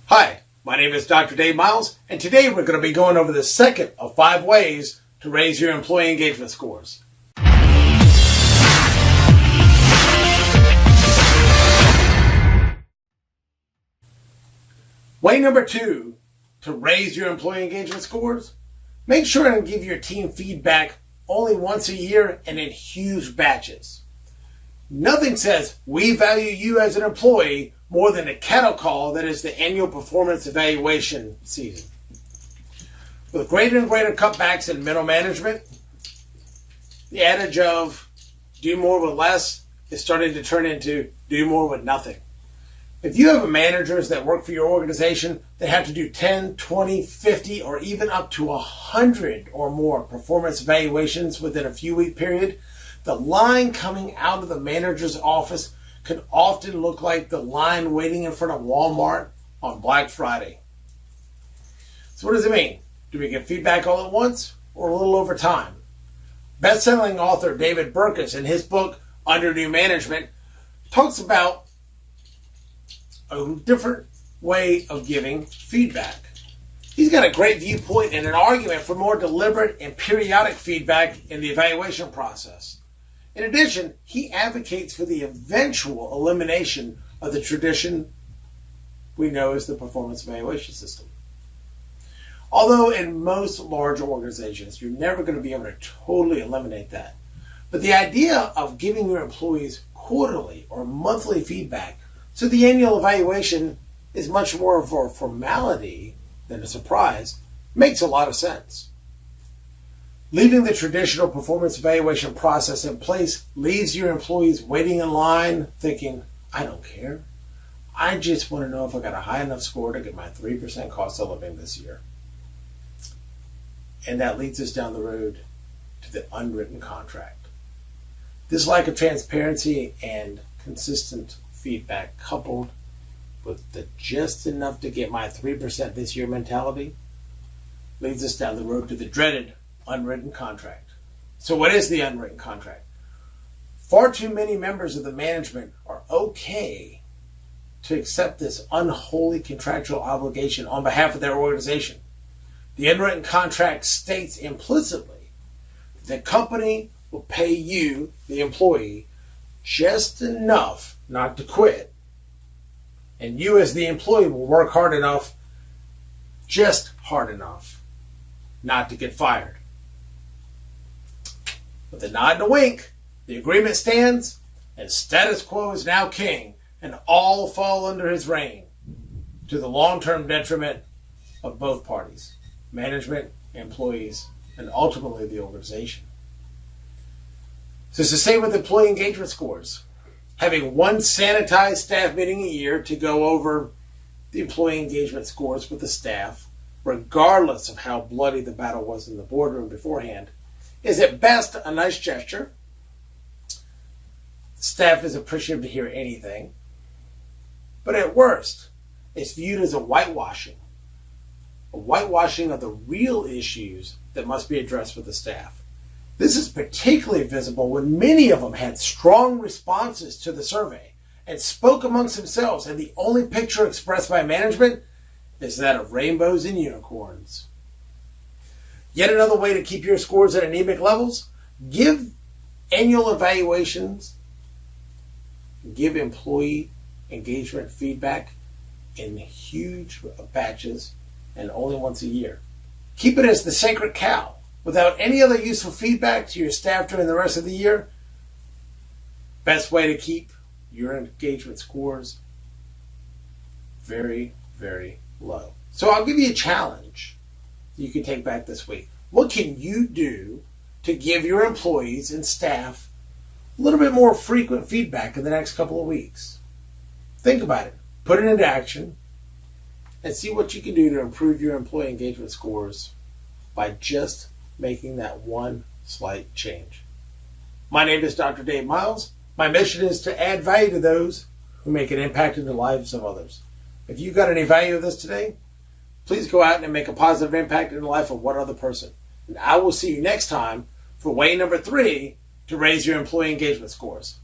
Hi, my name is Dr. Dave Miles, and today we're going to be going over the second of 5 ways to raise your employee engagement scores. Way number 2 to raise your employee engagement scores: make sure and give your team feedback only once a year and in huge batches. Nothing says we value you as an employee more than a cattle call that is the annual performance evaluation season. With greater and greater cutbacks in middle management, the adage of do more with less is starting to turn into do more with nothing. If you have managers that work for your organization that have to do 10, 20, 50, or even up to 100 or more performance evaluations within a few week period, the line coming out of the manager's office can often look like the line waiting in front of Walmart on Black Friday. So what does it mean? Do we get feedback all at once or a little over time? Best-selling author David Burkus, in his book Under New Management, talks about a different way of giving feedback. He's got a great viewpoint and an argument for more deliberate and periodic feedback in the evaluation process. In addition, he advocates for the eventual elimination of the tradition we know as the performance evaluation system. Although in most large organizations, you're never going to be able to totally eliminate that. But the idea of giving your employees quarterly or monthly feedback so the annual evaluation is much more of a formality than a surprise makes a lot of sense. Leaving the traditional performance evaluation process in place leaves your employees waiting in line thinking, I don't care. I just want to know if I got a high enough score to get my 3% cost of living this year. And that leads us down the road to the unwritten contract. This lack of transparency and consistent feedback, coupled with the just enough to get my 3% this year mentality, leads us down the road to the dreaded unwritten contract. So what is the unwritten contract? Far too many members of the management are okay to accept this unholy contractual obligation on behalf of their organization. The unwritten contract states implicitly that the company will pay you, the employee, just enough not to quit, and you as the employee will work hard enough, just hard enough, not to get fired. With a nod and a wink, the agreement stands, and status quo is now king, and all fall under his reign, to the long-term detriment of both parties, management, employees, and ultimately the organization. So it's the same with employee engagement scores. Having one sanitized staff meeting a year to go over the employee engagement scores with the staff, regardless of how bloody the battle was in the boardroom beforehand, is at best a nice gesture. Staff is appreciative to hear anything. But at worst, it's viewed as a whitewashing of the real issues that must be addressed with the staff. This is particularly visible when many of them had strong responses to the survey and spoke amongst themselves, and the only picture expressed by management is that of rainbows and unicorns. Yet another way to keep your scores at anemic levels: give annual evaluations, give employee engagement feedback in huge batches and only once a year. Keep it as the sacred cow. Without any other useful feedback to your staff during the rest of the year, best way to keep your engagement scores very, very low. So I'll give you a challenge you can take back this week. What can you do to give your employees and staff a little bit more frequent feedback in the next couple of weeks? Think about it, put it into action, and see what you can do to improve your employee engagement scores by just making that one slight change. My name is Dr. Dave Miles. My mission is to add value to those who make an impact in the lives of others. If you got any value of this today, please go out and make a positive impact in the life of one other person. And I will see you next time for way number 3 to raise your employee engagement scores.